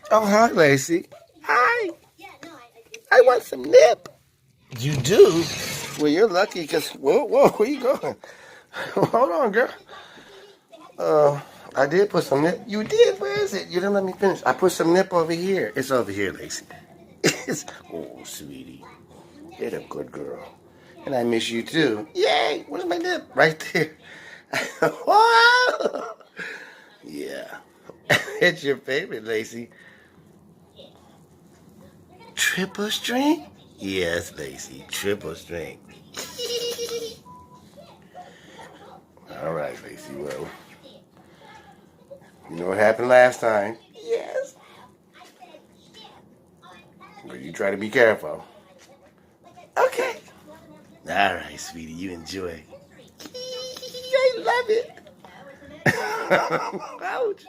Oh, hi, Lacey. Hi. I want some nip. You do? Well, you're lucky because, whoa, where you going? Hold on, girl. Uh, I did put some nip. You did? Where is it? You didn't let me finish. I put some nip over here. It's over here, Lacey. Oh, sweetie. You're a good girl. And I miss you too. Yay! Where's my nip? Right there. Whoa! Yeah. It's your favorite, Lacey. Triple string? Yes, Lacey. Triple string. All right, Lacey. Well, you know what happened last time? Yes. Well, you try to be careful. Okay. All right, sweetie. You enjoy. I love it. Ouch.